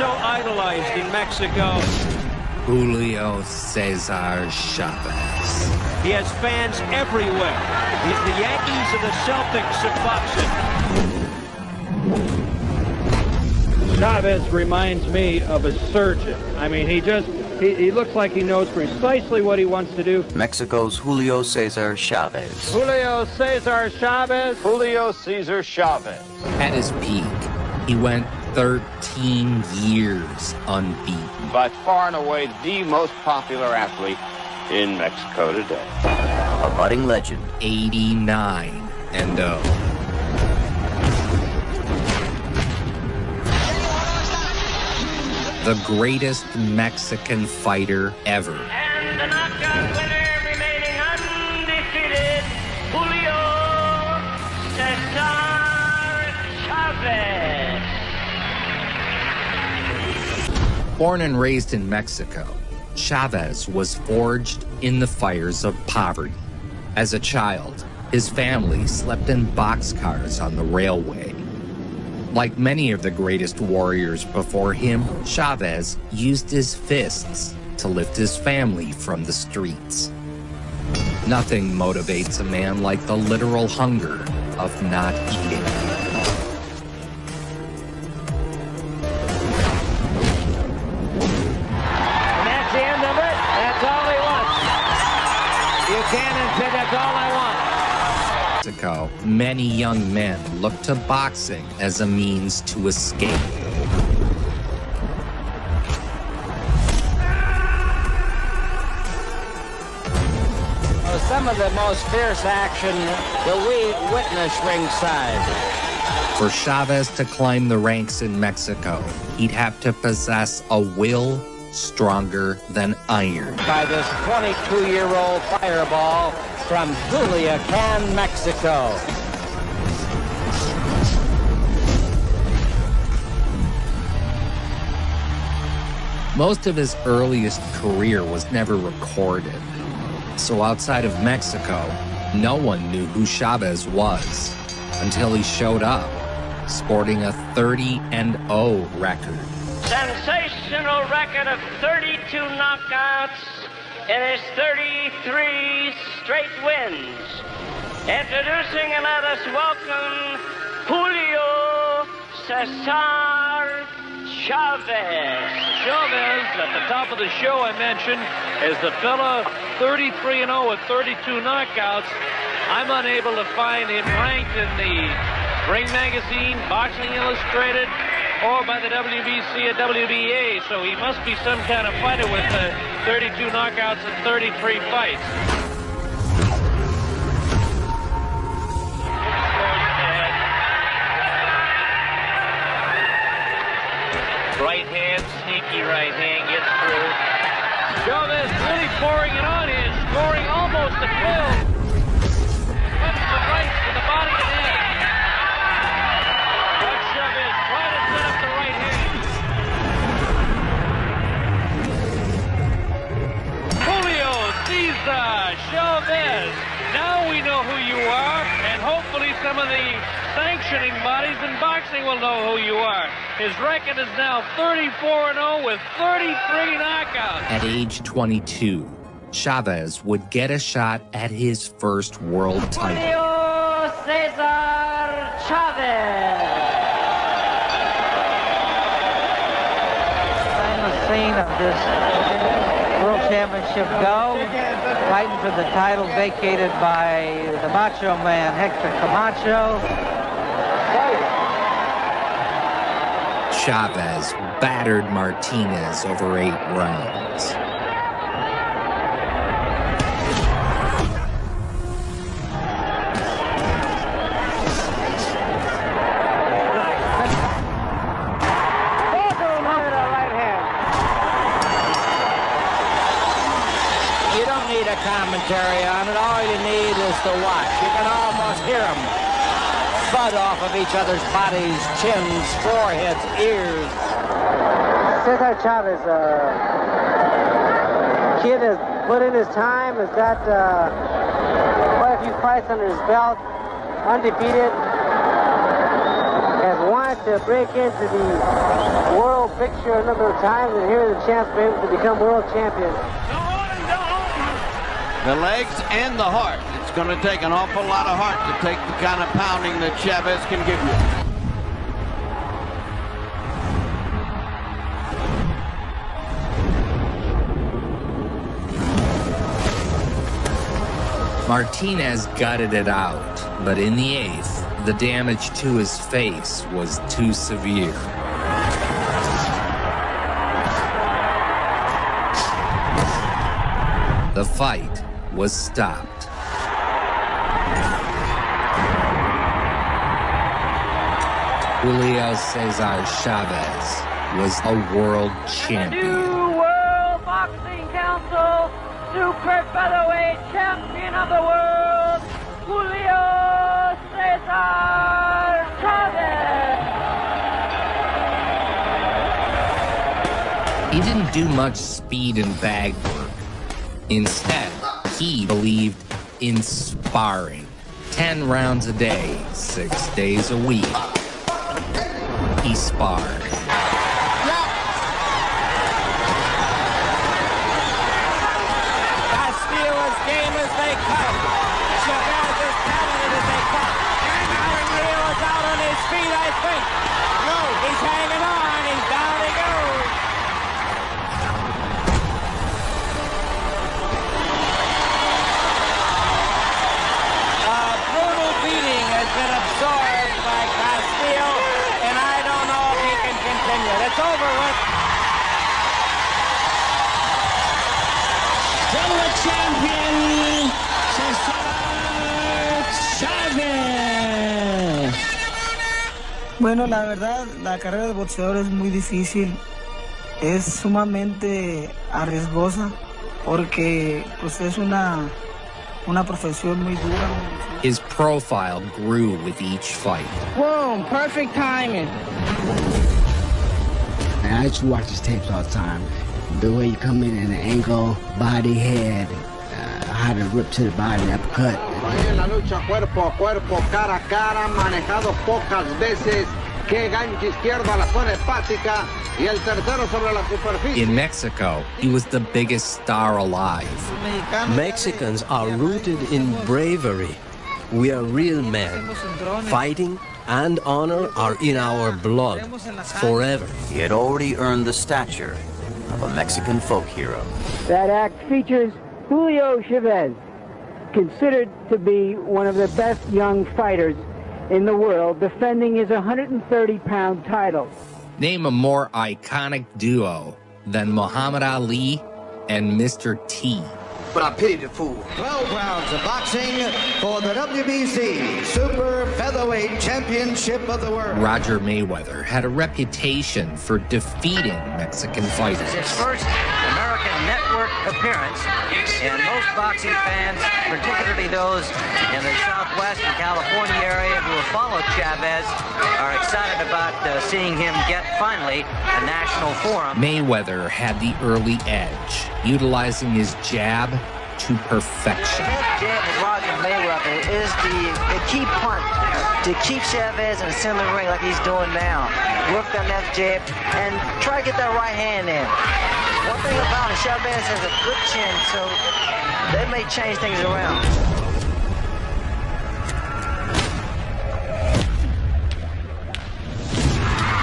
so idolized in Mexico? Julio Cesar Chavez. He has fans everywhere. He's the Yankees and the Celtics of boxing. Chavez reminds me of a surgeon. I mean, he looks like he knows precisely what he wants to do. Mexico's Julio Cesar Chavez. Julio Cesar Chavez. Julio Cesar Chavez. At his peak, he went 13 years unbeaten. By far and away the most popular athlete in Mexico today. A budding legend. 89-0. The greatest Mexican fighter ever. And the knockout winner remaining undefeated, Julio Cesar Chavez. Born and raised in Mexico, Chavez was forged in the fires of poverty. As a child, his family slept in boxcars on the railway. Like many of the greatest warriors before him, Chavez used his fists to lift his family from the streets. Nothing motivates a man like the literal hunger of not eating. And that's the end of it. That's all he wants. Buchanan said that's all I want. Mexico, many young men look to boxing as a means to escape. Some of the most fierce action that we witness ringside. For Chavez to climb the ranks in Mexico, he'd have to possess a will stronger than iron. By this 22-year-old fireball from Culiacan, Mexico. Most of his earliest career was never recorded. So outside of Mexico, no one knew who Chavez was until he showed up, sporting a 30-0 record. Sensational record of 32 knockouts in his 33 straight wins. Introducing and let us welcome Julio Cesar Chavez. Chavez, at the top of the show I mentioned, is the fella 33-0 with 32 knockouts. I'm unable to find him ranked in the Ring Magazine, Boxing Illustrated, or by the WBC and WBA, so he must be some kind of fighter with 32 knockouts and 33 fights. Right hand, sneaky right hand gets through. Chavez really pouring it on here, scoring almost a 12. Left to right to the body and head. But Chavez trying to set up the right hand. Julio Cesar Chavez. Now we know who you are, and hopefully some of the sanctioning bodies in boxing will know who you are. His record is now 34-0 with 33 knockouts. At age 22, Chavez would get a shot at his first world title. Julio Cesar Chavez. On the scene of this World Championship go, fighting for the title vacated by the Macho Man, Hector Camacho. Chavez battered Martinez over 8 rounds. You don't need a commentary on it. All you need is to watch. You can almost hear them thud off of each other's bodies, chins, foreheads, ears. Cesar Chavez, kid has put in his time, has got quite a few fights under his belt, undefeated, has won a to break into the world picture a number of times, and here are the chance for him to become world champion. The legs and the heart. It's going to take an awful lot of heart to take the kind of pounding that Chavez can give you. Martinez gutted it out, but in the 8th, the damage to his face was too severe. The fight was stopped. Julio Cesar Chavez was a world champion. New World Boxing Council Super Featherweight Champion of the World, Julio Cesar Chavez. He didn't do much speed and bag work. Instead, he believed in sparring. 10 rounds a day, 6 days a week. He sparred. Castillo as game as they come. Chavez as talented as they come. Rio is out on his feet, I think. No, he's hanging on. He's down he goes. A brutal beating has been absorbed by Castillo, and I don't know if he can continue. It's over with. Champion Cesar Chavez. Bueno, la verdad, la carrera de boxeador es muy difícil, es sumamente arriesgosa porque pues es una profesión muy dura. His profile grew with each fight. Boom, perfect timing. And I used to watch his tapes all the time. The way you come in and the angle, body, head, how to rip to the body, uppercut. En la lucha cuerpo a cuerpo, cara a cara, manejado pocas veces. Que gancho izquierdo a la zona hepática y el tercero sobre la superficie. In Mexico, he was the biggest star alive. Mexicans are rooted in bravery. We are real men. Fighting and honor are in our blood forever. He had already earned the stature of a Mexican folk hero. That act features Julio Chavez, considered to be one of the best young fighters in the world, defending his 130-pound title. Name a more iconic duo than Muhammad Ali and Mr. T. But I pity the fool. 12 rounds of boxing for the WBC Super Featherweight Championship of the World. Roger Mayweather had a reputation for defeating Mexican fighters. This is his first American network appearance, and most boxing fans, particularly those in the Southwest and California area who have followed Chavez, are excited about seeing him get, finally, a national forum. Mayweather had the early edge, utilizing his jab to perfection. That jab of Roger Mayweather is the key punt to keep Chavez in a similar ring like he's doing now. Work that left jab and try to get that right hand in. One thing about it, Chavez has a good chin, so they may change things around.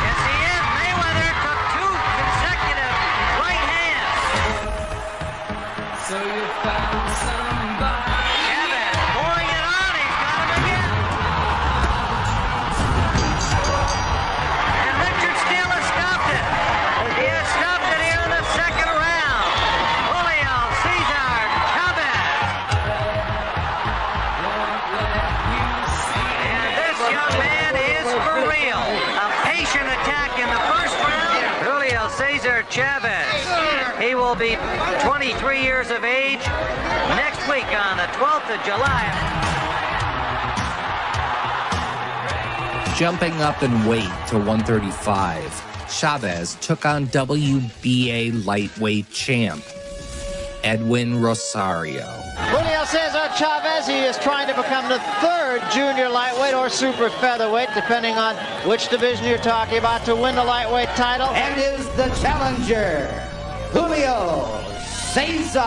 Yes, he is. Mayweather took 2 consecutive right hands. So you found somebody. Chavez pouring it on. He's got him again. And Richard Steele has stopped it. He has stopped it here in the second round. Julio Cesar Chavez. And this young man is for real. A patient attack in the first round. Julio Cesar Chavez. He will be 23 years of age next week on the 12th of July. Jumping up in weight to 135, Chavez took on WBA lightweight champ Edwin Rosario. Julio Cesar Chavez, he is trying to become the third junior lightweight or super featherweight, depending on which division you're talking about, to win the lightweight title. And is the challenger, Julio Cesar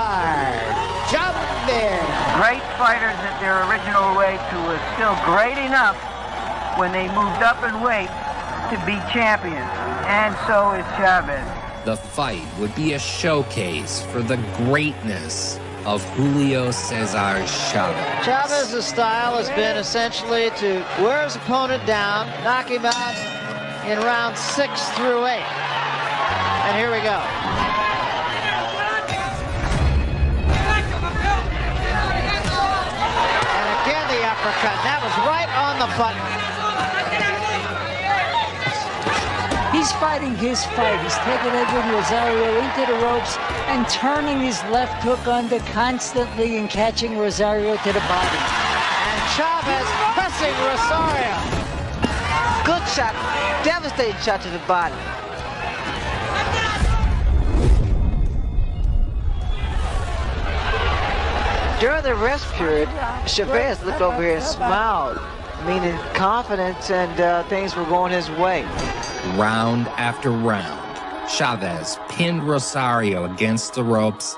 Chavez. Great fighters at their original weight who were still great enough when they moved up in weight to be champions. And so is Chavez. The fight would be a showcase for the greatness of Julio Cesar Chavez. Chavez's style has been essentially to wear his opponent down, knock him out in rounds 6 through 8. And here we go. And again the uppercut. That was right on the button. He's fighting his fight. He's taking Edwin Rosario into the ropes and turning his left hook under constantly and catching Rosario to the body. And Chavez pressing Rosario. Good shot, devastating shot to the body. During the rest period, Chavez looked over here and smiled, meaning confidence and things were going his way. Round after round, Chavez pinned Rosario against the ropes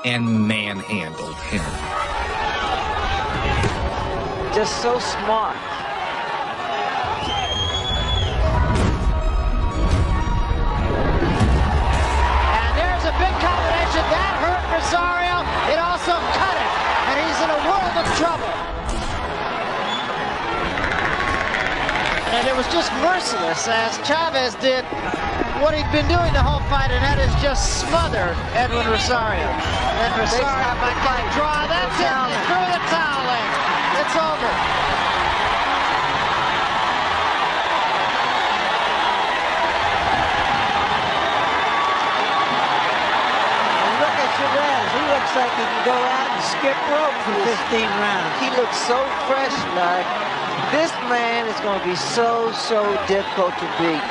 and manhandled him. Just so smart. And there's a big combination. That hurt Rosario. It also cut him. And he's in a world of trouble. And it was just merciless as Chavez did what he'd been doing the whole fight, and that is just smother Edwin Rosario. And Rosario might get a draw. That's it. He threw the towel in. It's over. And look at Chavez. He looks like he can go out and skip rope for 15 rounds. He looks so fresh, like. This man is going to be so difficult to beat.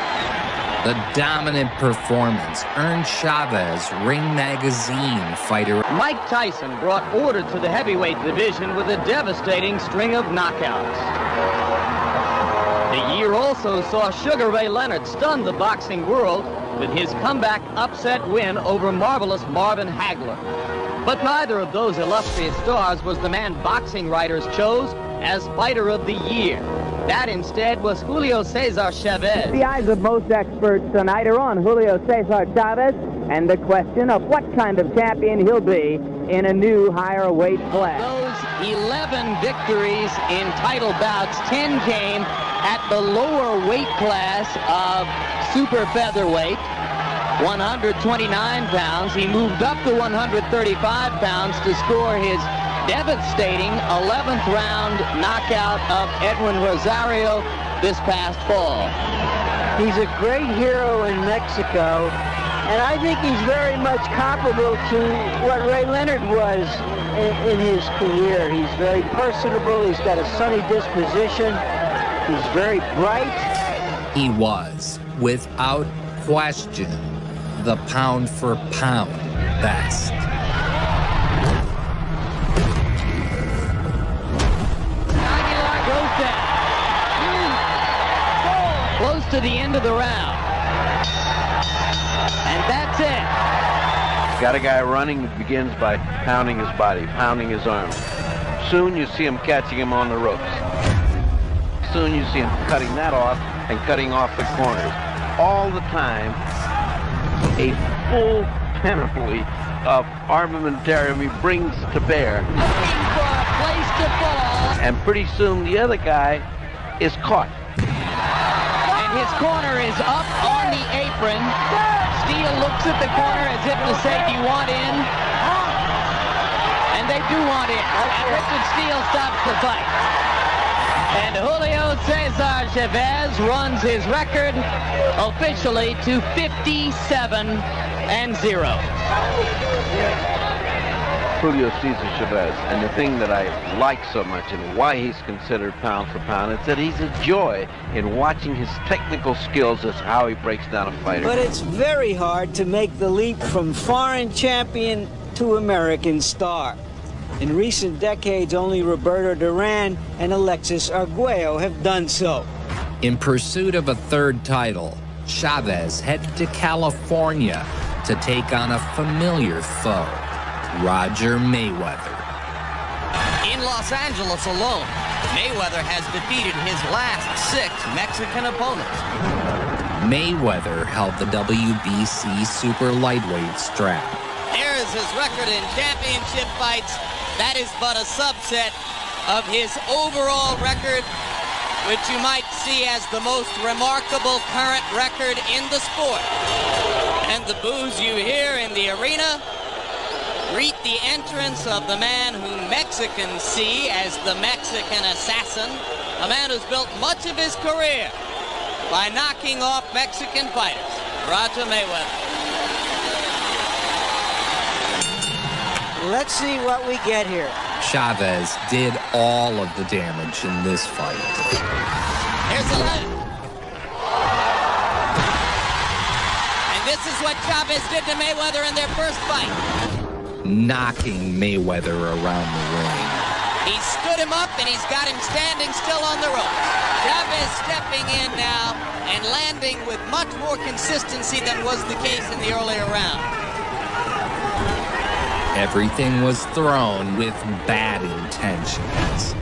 The dominant performance earned Chavez Ring Magazine Fighter. Mike Tyson brought order to the heavyweight division with a devastating string of knockouts. The year also saw Sugar Ray Leonard stun the boxing world with his comeback upset win over marvelous Marvin Hagler. But neither of those illustrious stars was the man boxing writers chose as Fighter of the Year. That instead was Julio Cesar Chavez. The eyes of most experts tonight are on Julio Cesar Chavez and the question of what kind of champion he'll be in a new higher weight class. Those 11 victories in title bouts, 10 came at the lower weight class of super featherweight, 129 pounds. He moved up to 135 pounds to score his devastating 11th round knockout of Edwin Rosario this past fall. He's a great hero in Mexico, and I think he's very much comparable to what Ray Leonard was in his career. He's very personable, he's got a sunny disposition, he's very bright. He was, without question, the pound-for-pound best. Close to the end of the round. And that's it. Got a guy running that begins by pounding his body, pounding his arms. Soon you see him catching him on the ropes. Soon you see him cutting that off and cutting off the corners. All the time, a full panoply of armamentarium he brings to bear. Looking for a place to fall. And pretty soon the other guy is caught. His corner is up on the apron. Steele looks at the corner as if to say, do you want in? And they do want in. And Richard Steele stops the fight. And Julio Cesar Chavez runs his record officially to 57-0. Julio Cesar Chavez, and the thing that I like so much and why he's considered pound for pound is that he's a joy in watching his technical skills as how he breaks down a fighter. But it's very hard to make the leap from foreign champion to American star. In recent decades, only Roberto Duran and Alexis Arguello have done so. In pursuit of a third title, Chavez headed to California to take on a familiar foe, Roger Mayweather. In Los Angeles alone, Mayweather has defeated his last 6 Mexican opponents. Mayweather held the WBC super lightweight strap. There's his record in championship fights. That is but a subset of his overall record, which you might see as the most remarkable current record in the sport. And the boos you hear in the arena greet the entrance of the man whom Mexicans see as the Mexican assassin, a man who's built much of his career by knocking off Mexican fighters, Roger Mayweather. Let's see what we get here. Chavez did all of the damage in this fight. Here's the left. And this is what Chavez did to Mayweather in their first fight. Knocking Mayweather around the ring. He stood him up and he's got him standing still on the ropes. Chavez stepping in now and landing with much more consistency than was the case in the earlier round. Everything was thrown with bad intentions.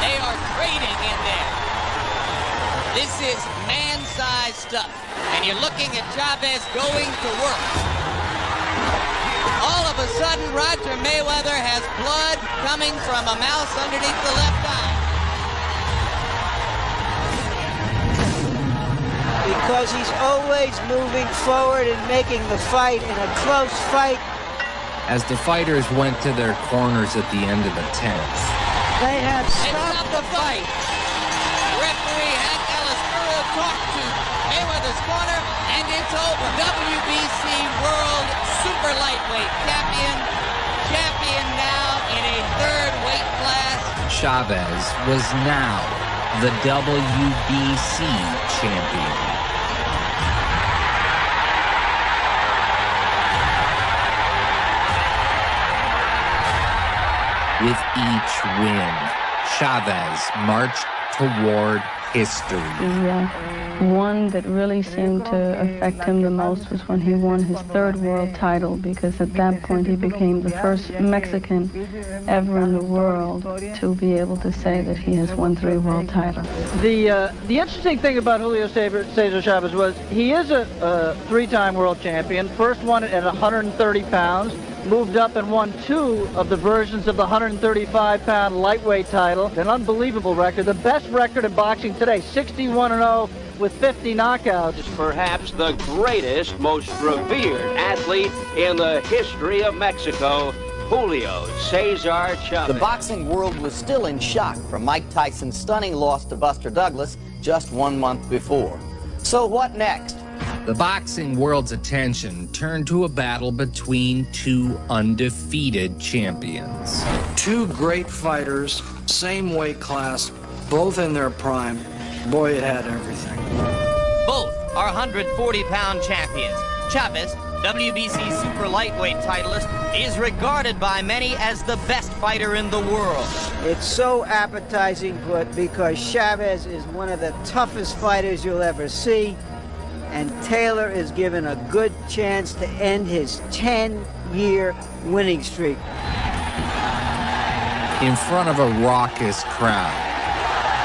They are trading in there. This is man-sized stuff. And you're looking at Chavez going to work. All of a sudden, Roger Mayweather has blood coming from a mouse underneath the left eye. Because he's always moving forward and making the fight in a close fight. As the fighters went to their corners at the end of the 10th, They have stopped the fight. Referee Hank Ellis talked to Mayweather's corner, and it's over. WBC World Super Lightweight champion now in a third weight class. Chavez was now the WBC champion. With each win, Chavez marched toward history. The one that really seemed to affect him the most was when he won his third world title, because at that point he became the first Mexican ever in the world to be able to say that he has won 3 world titles. The interesting thing about Julio Cesar Chavez was he is a 3-time world champion. First won it at 130 pounds. Moved up and won 2 of the versions of the 135-pound lightweight title. An unbelievable record. The best record in boxing today, 61-0 with 50 knockouts. Perhaps the greatest, most revered athlete in the history of Mexico, Julio Cesar Chavez. The boxing world was still in shock from Mike Tyson's stunning loss to Buster Douglas just 1 month before. So what next? The boxing world's attention turned to a battle between 2 undefeated champions. 2 great fighters, same weight class, both in their prime. Boy, it had everything. Both are 140-pound champions. Chavez, WBC super lightweight titleist, is regarded by many as the best fighter in the world. It's so appetizing, but because Chavez is one of the toughest fighters you'll ever see, and Taylor is given a good chance to end his 10-year winning streak. In front of a raucous crowd,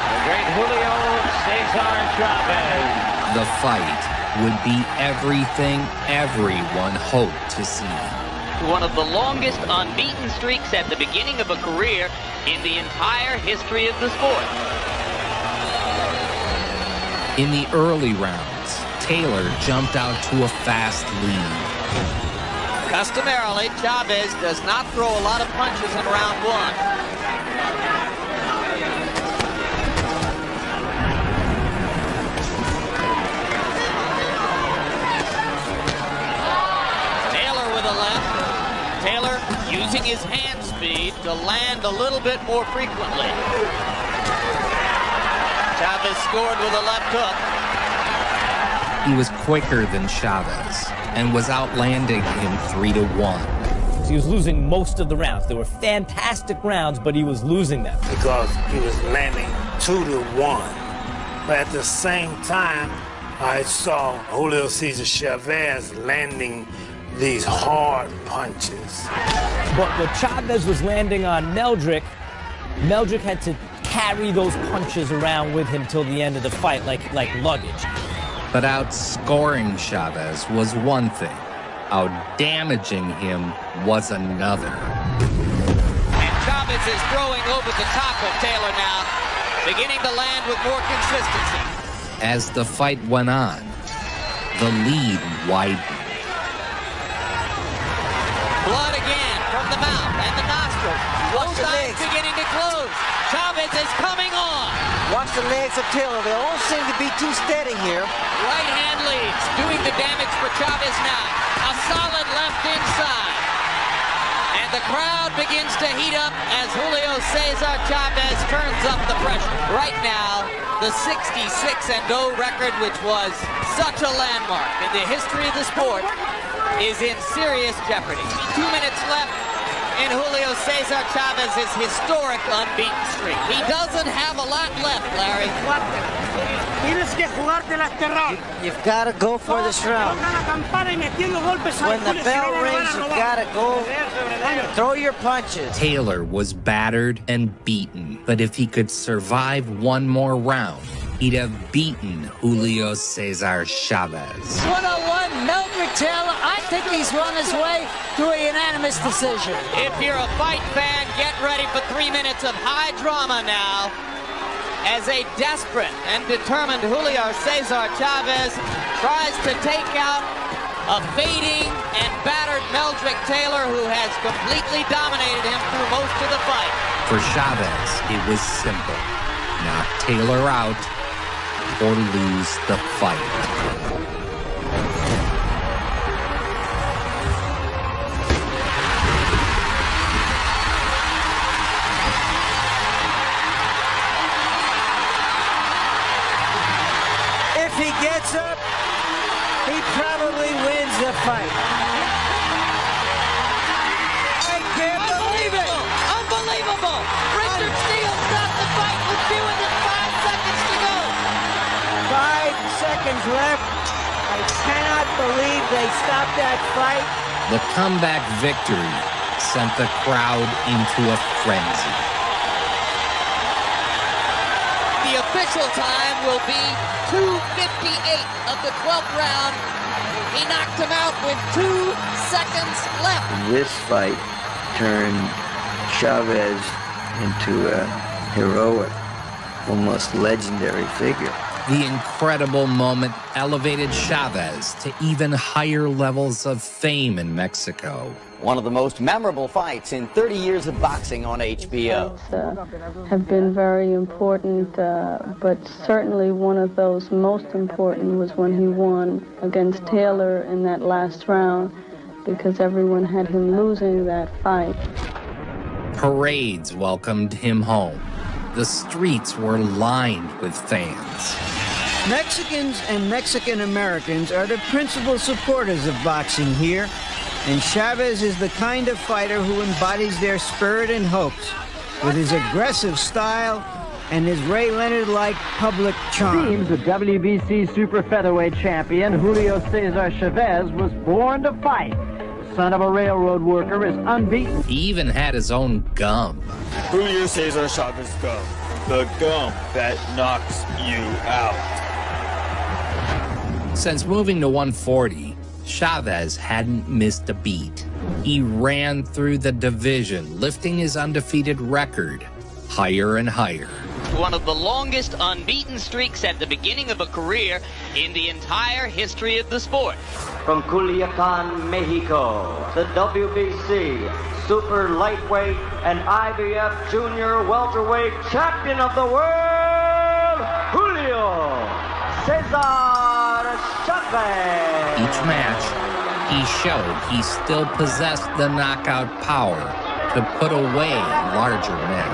The great Julio Cesar Chavez. the fight would be everything everyone hoped to see. One of the longest unbeaten streaks at the beginning of a career in the entire history of the sport. In the early rounds, Taylor jumped out to a fast lead. Customarily, Chavez does not throw a lot of punches in round 1. Taylor with a left. Taylor using his hand speed to land a little bit more frequently. Chavez scored with a left hook. He was quicker than Chavez. and was outlanding him 3-1. He was losing most of the rounds. They were fantastic rounds, but he was losing them. Because he was landing 2-1. But at the same time, I saw Julio Cesar Chavez landing these hard punches. But when Chavez was landing on Meldrick had to carry those punches around with him till the end of the fight, like luggage. But outscoring Chavez was one thing. Outdamaging him was another. And Chavez is throwing over the top of Taylor now, beginning to land with more consistency. As the fight went on, the lead widened. Blood again from the mouth and the nostrils. Both sides beginning to close. Chavez is coming on. Watch the legs of Taylor. They don't seem to be too steady here. Right hand leads, doing the damage for Chavez now. A solid left inside. And the crowd begins to heat up as Julio Cesar Chavez turns up the pressure. Right now, the 66-0 record, which was such a landmark in the history of the sport, is in serious jeopardy. 2 minutes left in Julio Cesar Chavez's historic unbeaten streak. He doesn't have a lot left, Larry. You've got to go for this round. When the bell rings, you've got to go. Throw your punches. Taylor was battered and beaten, but if he could survive one more round, he'd have beaten Julio Cesar Chavez. 101, Meldrick Taylor. I think he's run his way to a unanimous decision. If you're a fight fan, get ready for 3 minutes of high drama now, as a desperate and determined Julio Cesar Chavez tries to take out a fading and battered Meldrick Taylor, who has completely dominated him through most of the fight. For Chavez, it was simple. Knock Taylor out or lose the fight. If he gets up, he probably wins the fight. I can't believe it! Unbelievable! Richard Steele stopped the fight with fewer than 5 seconds to go. 5 seconds left. I cannot believe they stopped that fight. The comeback victory sent the crowd into a frenzy. The official time will be 2:58 of the 12th round. He knocked him out with 2 seconds left. This fight turned Chavez into a heroic, almost legendary figure. The incredible moment elevated Chavez to even higher levels of fame in Mexico. One of the most memorable fights in 30 years of boxing on HBO. Have been very important, but certainly one of those most important was when he won against Taylor in that last round, because everyone had him losing that fight. Parades welcomed him home. The streets were lined with fans. Mexicans and Mexican Americans are the principal supporters of boxing here, and Chavez is the kind of fighter who embodies their spirit and hopes with his aggressive style and his Ray Leonard-like public charm. Seems the WBC super featherweight champion Julio Cesar Chavez was born to fight. The son of a railroad worker is unbeaten. He even had his own gum. Julio Cesar Chavez gum. The gum that knocks you out. Since moving to 140, Chavez hadn't missed a beat. He ran through the division, lifting his undefeated record higher and higher. One of the longest unbeaten streaks at the beginning of a career in the entire history of the sport. From Culiacan, Mexico, the WBC super lightweight and IBF junior welterweight champion of the world, Julio Cesar Chavez. Each match, he showed he still possessed the knockout power to put away larger men.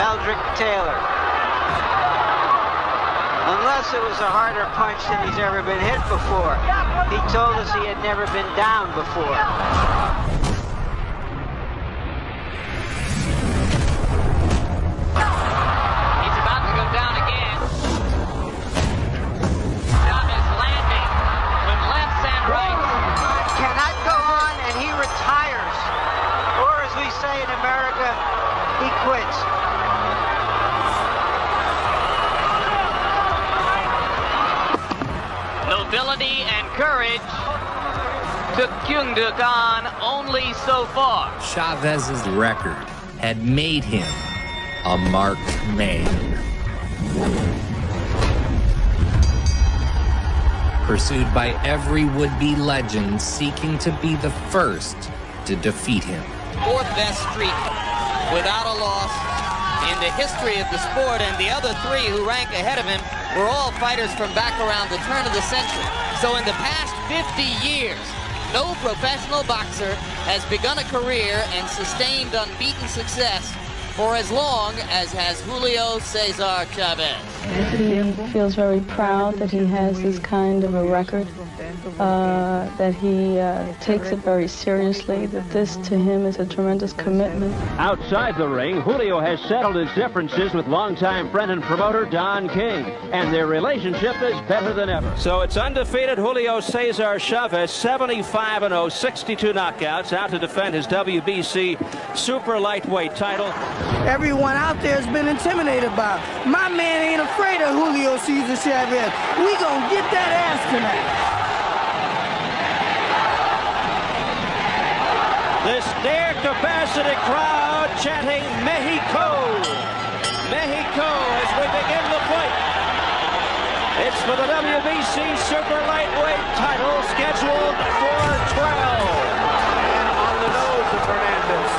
Eldrick Taylor. Unless it was a harder punch than he's ever been hit before. He told us he had never been down before. He's about to go down again. Chavez landing with lefts and rights. Cannot go on, and he retires. Or as we say in America, he quits. Nobility and courage took Kyung-duk on only so far. Chavez's record had made him a marked man. Pursued by every would-be legend seeking to be the first to defeat him. Fourth best streak without a loss in the history of the sport, and the other three who rank ahead of him were all fighters from back around the turn of the century. So in the past 50 years, no professional boxer has begun a career and sustained unbeaten success for as long as has Julio Cesar Chavez. He feels very proud that he has this kind of a record, that he takes it very seriously, that this to him is a tremendous commitment. Outside the ring, Julio has settled his differences with longtime friend and promoter Don King, and their relationship is better than ever. So it's undefeated Julio Cesar Chavez, 75-0, 62 knockouts, out to defend his WBC super lightweight title. Everyone out there has been intimidated by him. My man ain't afraid of Julio Cesar Chavez. We gonna get that ass tonight. This near capacity crowd chanting Mexico, Mexico as we begin the fight. It's for the WBC super lightweight title scheduled for 12. And on the nose of Hernandez.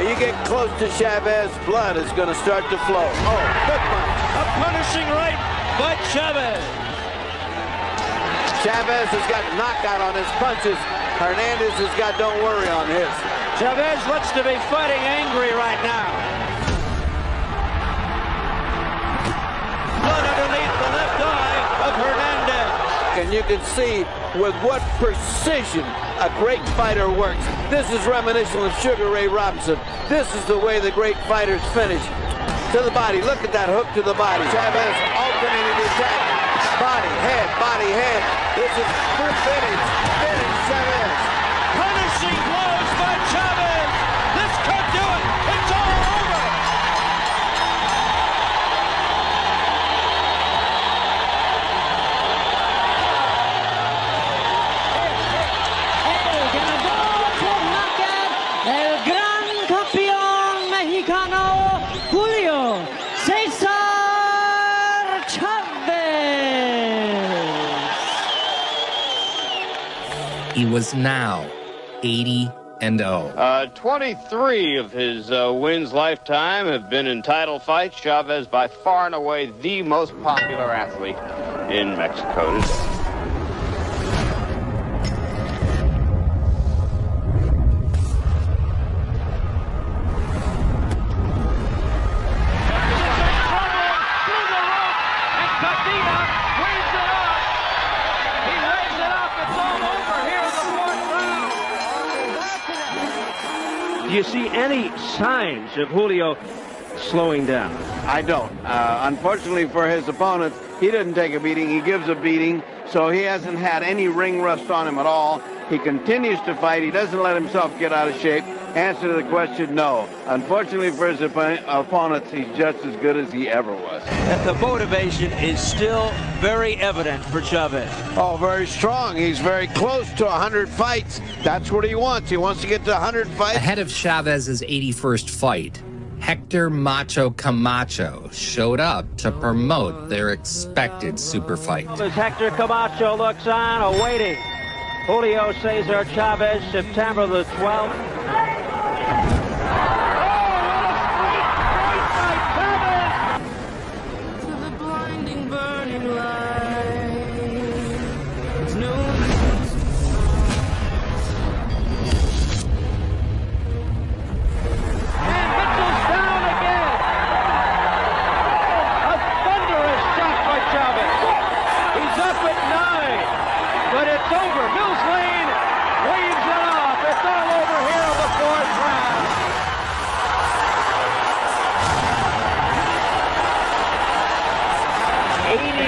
You get close to Chavez, blood is going to start to flow. Oh, good punch. A punishing right by Chavez. Chavez has got knockout on his punches. Hernandez has got don't worry on his. Chavez looks to be fighting angry right now. Blood underneath the left eye of Hernandez. And you can see with what precision a great fighter works. This is reminiscent of Sugar Ray Robinson. This is the way the great fighters finish. To the body. Look at that hook to the body. Chavez alternating the attack. Body, head, body, head. This is full finish. Finish Chavez. Punishing blows by Chavez. This could do it. It's all over. El ganador por knockout, el gran campeón mexicano, Julio Cesar Chavez. He was now 80-0. 23 of his wins lifetime have been in title fights. Chavez, by far and away, the most popular athlete in Mexico today. Do you see any signs of Julio slowing down? I don't. Unfortunately for his opponent, he didn't take a beating. He gives a beating, so he hasn't had any ring rust on him at all. He continues to fight. He doesn't let himself get out of shape. Answer to the question, no. Unfortunately for his opponents, he's just as good as he ever was. And the motivation is still very evident for Chavez. Oh, very strong. He's very close to 100 fights. That's what he wants. He wants to get to 100 fights. Ahead of Chavez's 81st fight, Hector Macho Camacho showed up to promote their expected super fight. As Hector Camacho looks on, awaiting Julio Cesar Chavez, September the 12th. but it's over. Mills Lane waves it off. It's all over here in the fourth round.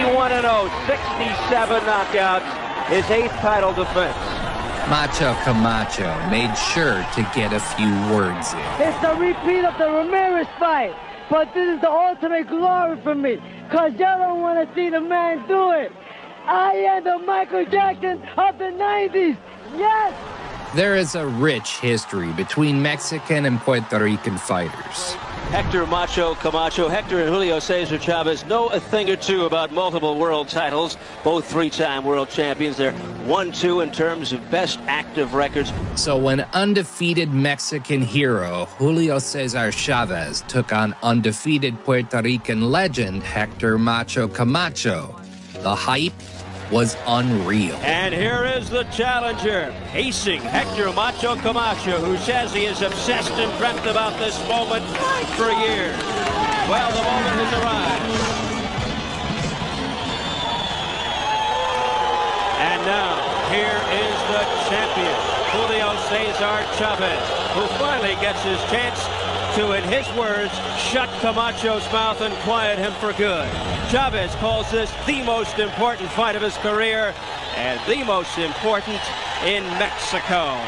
81-0, 67 knockouts, his 8th title defense. Macho Camacho made sure to get a few words in. It's a repeat of the Ramirez fight, but this is the ultimate glory for me, because y'all don't want to see the man do it. I am the Michael Jackson of the 90s, yes! There is a rich history between Mexican and Puerto Rican fighters. Hector Macho Camacho, Hector and Julio Cesar Chavez know a thing or two about multiple world titles. Both 3-time world champions. They're 1-2 in terms of best active records. So when undefeated Mexican hero Julio Cesar Chavez took on undefeated Puerto Rican legend Hector Macho Camacho, the hype was unreal. And here is the challenger, pacing Hector Macho Camacho, who says he is obsessed and dreamt about this moment for years. Well, the moment has arrived. And now, here is the champion, Julio Cesar Chavez, who finally gets his chance to, in his words, shut Camacho's mouth and quiet him for good. Chavez calls this the most important fight of his career and the most important in Mexico.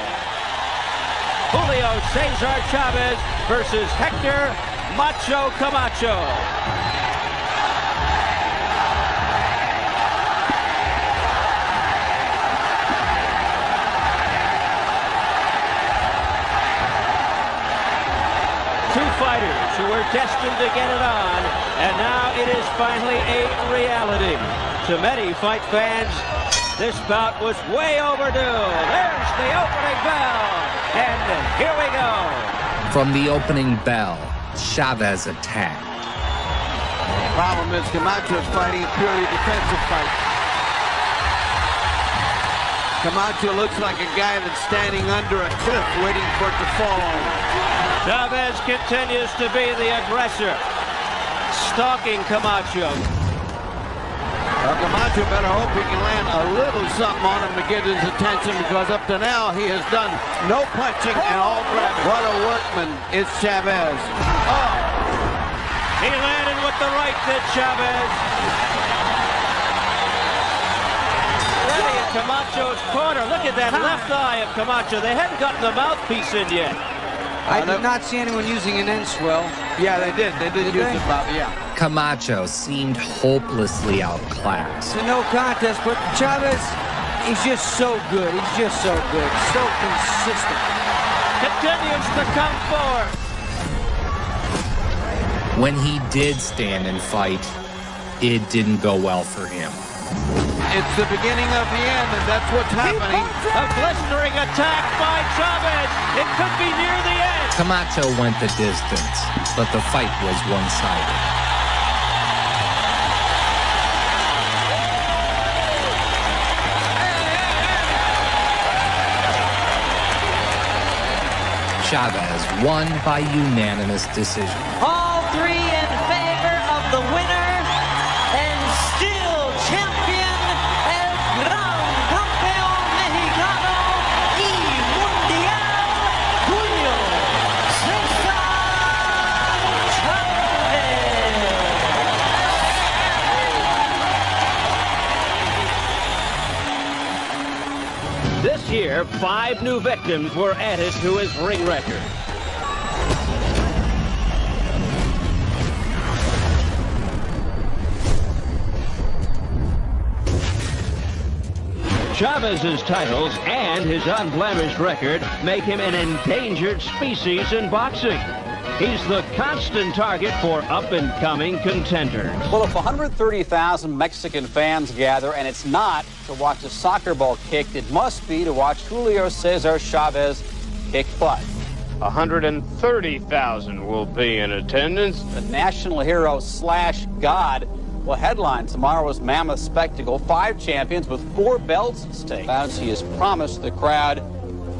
Julio Cesar Chavez versus Hector Macho Camacho. Two fighters who were destined to get it on, and now it is finally a reality. To many fight fans, this bout was way overdue. There's the opening bell, and here we go. From the opening bell, Chavez attacked. The problem is Camacho's fighting a purely defensive fight. Camacho looks like a guy that's standing under a cliff waiting for it to fall on him. Chavez continues to be the aggressor, stalking Camacho. Well, Camacho better hope he can land a little something on him to get his attention, because up to now he has done no punching and all grabbing. What a workman is Chavez. Oh, he landed with the right to Chavez. Ready at Camacho's corner. Look at that left eye of Camacho. They hadn't gotten the mouthpiece in yet. I did not see anyone using an end swell. Yeah, they did. They did use the mouth, yeah. Camacho seemed hopelessly outclassed. It's a no contest, but Chavez, he's just so good. He's just so good. So consistent. Continues to come forward. When he did stand and fight, it didn't go well for him. It's the beginning of the end, and that's what's happening. A blistering attack by Chavez. It could be near the end. Camacho went the distance, but the fight was one-sided. Chavez won by unanimous decision. All three in favor of the winner and still champion, el gran campeón mexicano y mundial, Julio Cesar Chavez. This year, 5 new victims were added to his ring record. Chavez's titles and his unblemished record make him an endangered species in boxing. He's the constant target for up-and-coming contenders. Well, if 130,000 Mexican fans gather, and it's not to watch a soccer ball kicked, it must be to watch Julio Cesar Chavez kick butt. 130,000 will be in attendance. The national hero / god will headline tomorrow's mammoth spectacle. 5 champions with 4 belts at stake. He has promised the crowd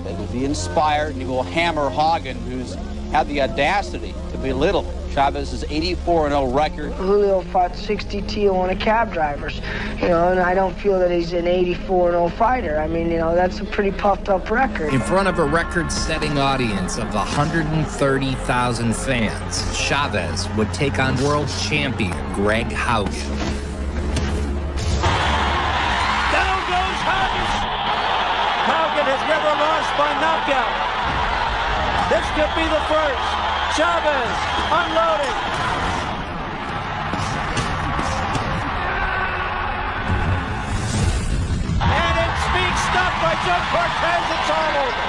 that he'll be inspired and he will hammer Hagen, who's had the audacity to belittle Chavez's 84-0 record. Julio fought 60 Tijuana cab drivers, and I don't feel that he's an 84-0 fighter. I mean, that's a pretty puffed up record. In front of a record-setting audience of 130,000 fans, Chavez would take on world champion Greg Haugen. Down goes Haugen. Haugen has never lost by knockout. This could be the first. Chavez unloading. And it's being stopped by Joe Cortez. It's all over.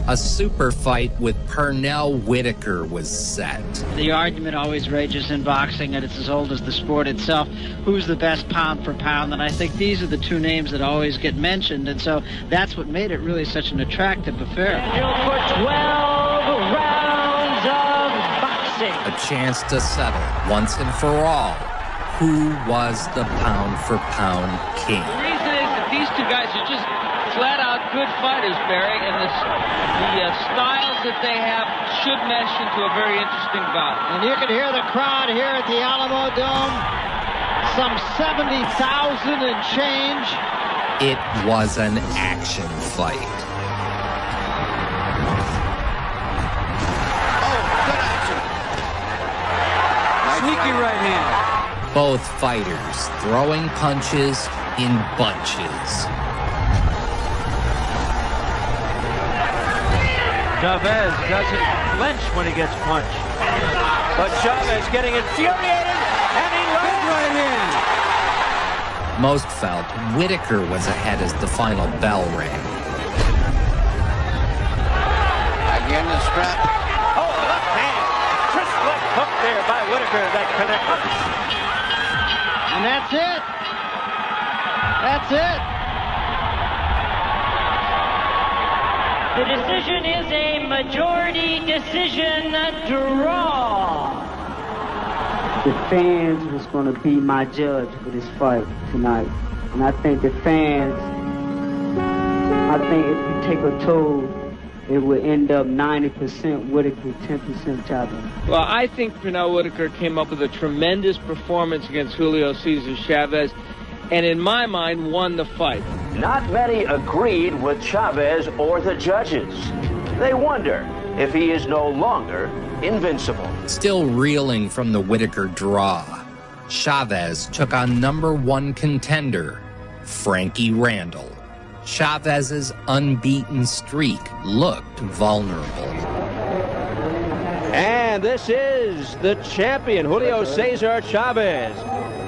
A super fight with Pernell Whitaker was set. The argument always rages in boxing, and it's as old as the sport itself. Who's the best pound for pound? And I think these are the two names that always get mentioned, and so that's what made it really such an attractive affair. For 12 rounds of boxing. A chance to settle once and for all who was the pound-for-pound king. The reason is that these two guys are just flat-out good fighters, Barry, and the styles that they have should mesh into a very interesting bout. And you can hear the crowd here at the Alamo Dome, some 70,000 and change. It was an action fight. Sneaky right hand. Both fighters throwing punches in bunches. Chavez doesn't flinch when he gets punched. But Chavez getting infuriated, and he right in. Most felt Whitaker was ahead as the final bell rang. Again, the strap. Oh, left hand. Crisp left hook there by Whitaker that connected. And that's it. That's it. The decision is a majority decision draw. The fans was going to be my judge for this fight tonight. And I think the fans, if you take a toll, it would end up 90% Whitaker, 10% Chavez. Well, I think Pernell Whitaker came up with a tremendous performance against Julio Cesar Chavez, and in my mind, won the fight. Not many agreed with Chavez or the judges. They wonder if he is no longer invincible. Still reeling from the Whitaker draw, Chavez took on #1 contender, Frankie Randall. Chavez's unbeaten streak looked vulnerable. And this is the champion, Julio Cesar Chavez,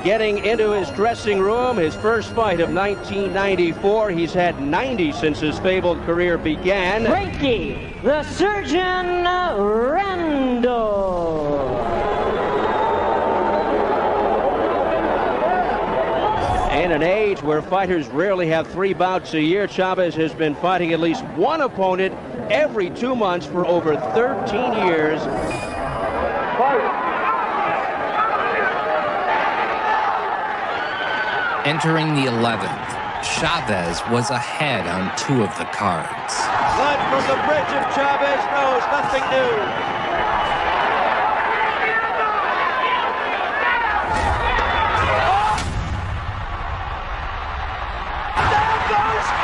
getting into his dressing room, his first fight of 1994. He's had 90 since his fabled career began. Frankie, the Surgeon Randall. In an age where fighters rarely have 3 bouts a year, Chavez has been fighting at least one opponent every 2 months for over 13 years. Entering the 11th, Chavez was ahead on 2 of the cards. Blood from the bridge of Chavez knows nothing new.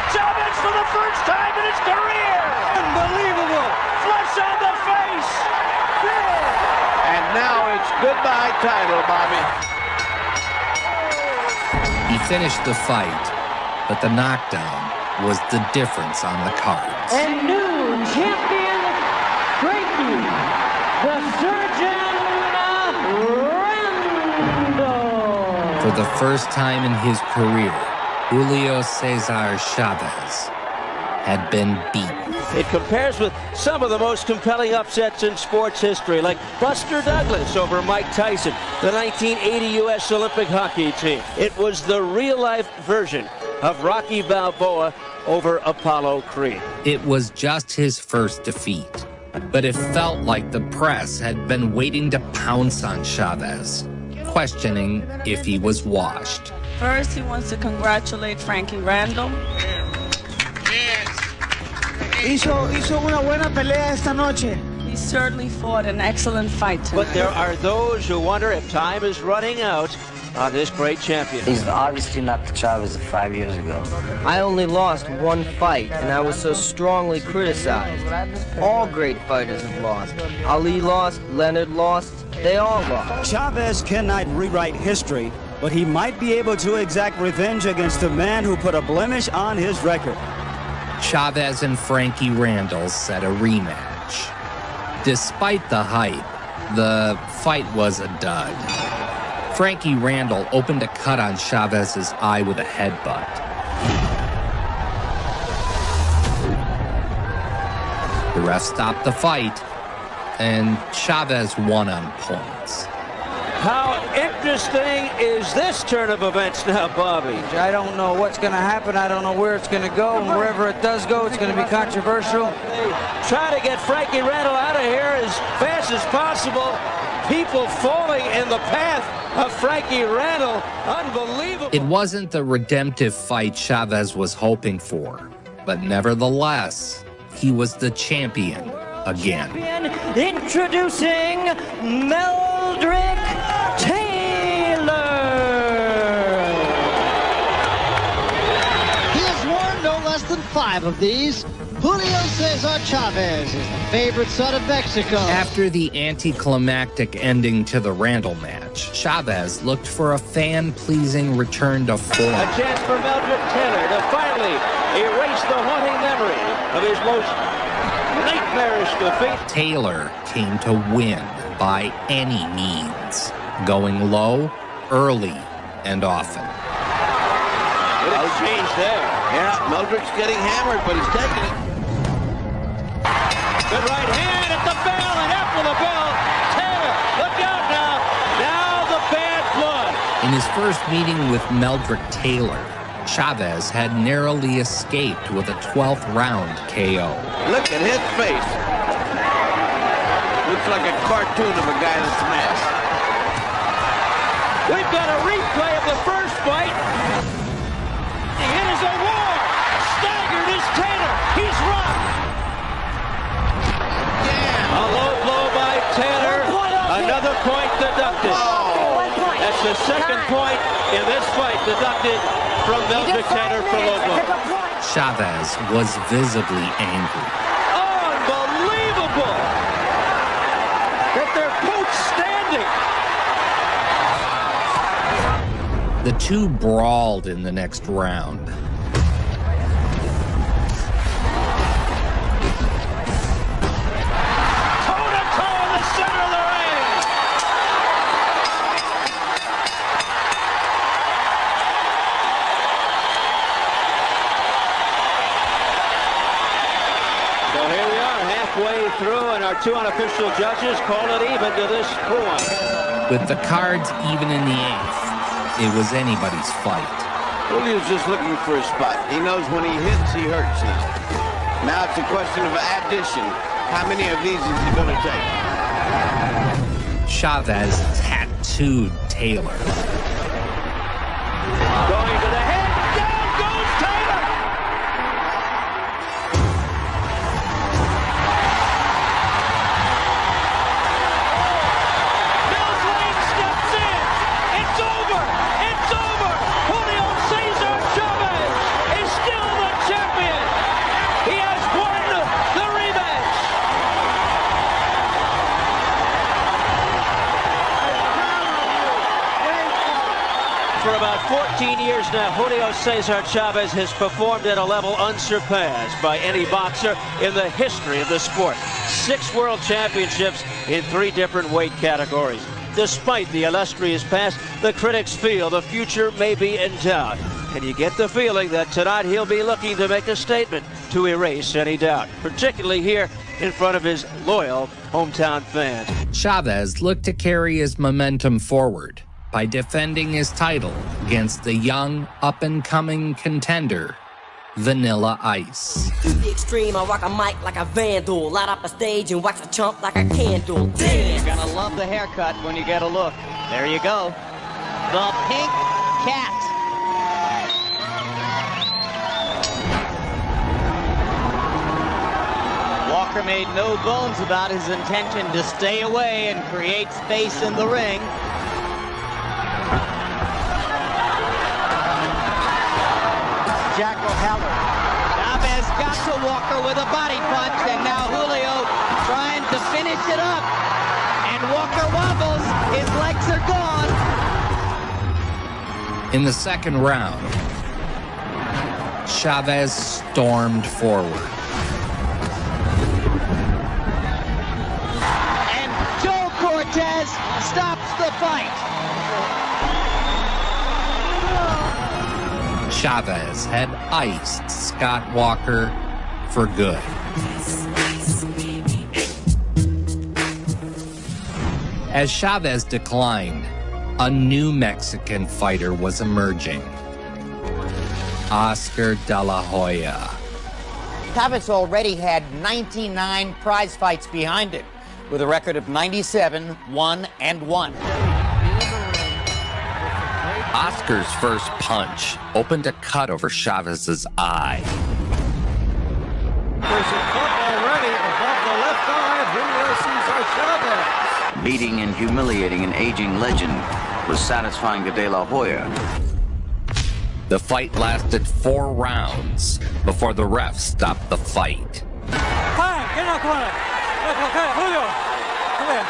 Chavez for the first time in his career! Unbelievable! Flush on the face! Yeah. And now it's goodbye title, Bobby. He finished the fight, but the knockdown was the difference on the cards. And new champion, Frankie, the Surgeon Randall. For the first time in his career, Julio Cesar Chavez had been beaten. It compares with some of the most compelling upsets in sports history, like Buster Douglas over Mike Tyson, the 1980 U.S. Olympic hockey team. It was the real-life version of Rocky Balboa over Apollo Creed. It was just his first defeat, but it felt like the press had been waiting to pounce on Chavez, questioning if he was washed. First, he wants to congratulate Frankie Randall. Hizo una buena pelea esta noche. certainly fought an excellent fight tonight. But there are those who wonder if time is running out on this great champion. He's obviously not the Chavez of 5 years ago. I only lost one fight, and I was so strongly criticized. All great fighters have lost. Ali lost, Leonard lost, they all lost. Chavez cannot rewrite history, but he might be able to exact revenge against the man who put a blemish on his record. Chavez and Frankie Randall set a rematch. Despite the hype, the fight was a dud. Frankie Randall opened a cut on Chavez's eye with a headbutt. The ref stopped the fight, and Chavez won on points. How interesting is this turn of events now, Bobby? I don't know what's going to happen. I don't know where it's going to go. And wherever it does go, it's going to be controversial. They try to get Frankie Randall out of here as fast as possible. People falling in the path of Frankie Randall. Unbelievable. It wasn't the redemptive fight Chavez was hoping for, but nevertheless, he was the champion again. Introducing Meldrick Taylor. He has won no less than 5 of these. Julio Cesar Chavez is the favorite son of Mexico. After the anticlimactic ending to the Randall match, Chavez looked for a fan-pleasing return to form. A chance for Meldrick Taylor to finally erase the haunting memory of his most nightmarish defeat. Taylor came to win by any means, going low, early, and often. Good exchange there. Yeah, Meldrick's getting hammered, but he's taking it. Good right hand at the bell, and after the bell, Taylor, look out now. Now the bad blood. In his first meeting with Meldrick Taylor, Chavez had narrowly escaped with a 12th round KO. Look at his face. Looks like a cartoon of a guy that's smashed. We've got a replay of the first fight. It is a war. Staggered is Taylor. He's rocked. A low blow by Taylor. Another point deducted. That's the second point in this fight deducted from Meldrick Taylor for low blow. Chavez was visibly angry. Unbelievable that they're both standing. The two brawled in the next round. Toe-to-toe in the center of the ring. So here we are, halfway through, and our two unofficial judges call it even to this point. With the cards even in the 8th, it was anybody's fight. Julio's just looking for a spot. He knows when he hits, he hurts now. Now it's a question of addition. How many of these is he going to take? Chavez tattooed Taylor. Going to the head, down goes Taylor! Mills Lane steps in! It's over! It's over! Julio Cesar Chavez is still the champion! He has won the rematch! For about 14 years now, Julio Cesar Chavez has performed at a level unsurpassed by any boxer in the history of the sport. 6 world championships in 3 different weight categories. Despite the illustrious past, the critics feel the future may be in doubt. And you get the feeling that tonight he'll be looking to make a statement to erase any doubt, particularly here in front of his loyal hometown fans. Chavez looked to carry his momentum forward by defending his title against the young, up-and-coming contender, Vanilla Ice. To the extreme, I rock a mic like a vandal. Light up a stage and wax a chump like a candle. Dance! You're gonna love the haircut when you get a look. There you go. The Pink Cat. Walker made no bones about his intention to stay away and create space in the ring. Jackal Heller. Chavez got to Walker with a body punch, and now Julio trying to finish it up. And Walker wobbles. His legs are gone. In the second round, Chavez stormed forward. And Joe Cortez stops the fight. Chavez had iced Scott Walker for good. As Chavez declined, a new Mexican fighter was emerging. Oscar De La Hoya. Chavez already had 99 prize fights behind him, with a record of 97, 1-1. Oscar's first punch opened a cut over Chavez's eye. There's a cut already above the left eye of Julio Cesar Chavez. Beating and humiliating an aging legend was satisfying to De La Hoya. The fight lasted 4 rounds before the ref stopped the fight. Fine, get in the corner. Okay, Julio, come here.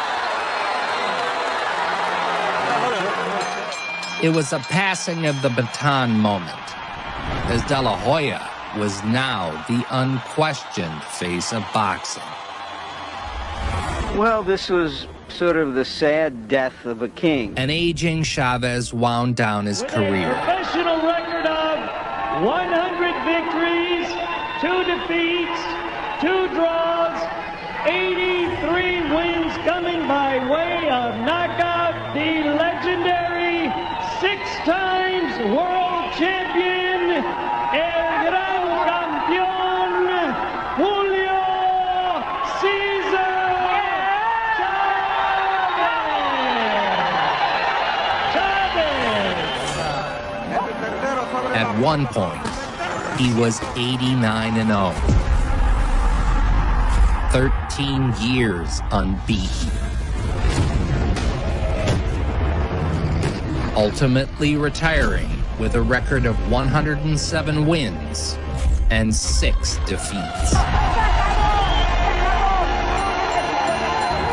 It was a passing of the baton moment, as De La Hoya was now the unquestioned face of boxing. Well, this was sort of the sad death of a king. An aging Chavez wound down his career. Professional record of 100 victories, 2 defeats, 2 draws, 83 wins coming by way of knockout. The legendary 6 times world champion, el gran campeón, Julio Cesar Chavez. At one point, he was 89-0. 13 years unbeaten. Ultimately retiring with a record of 107 wins and 6 defeats.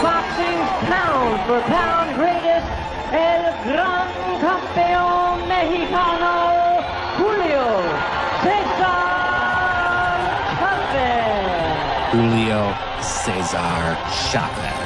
Boxing's pound for pound greatest, el gran campeón mexicano, Julio Cesar Chavez. Julio Cesar Chavez.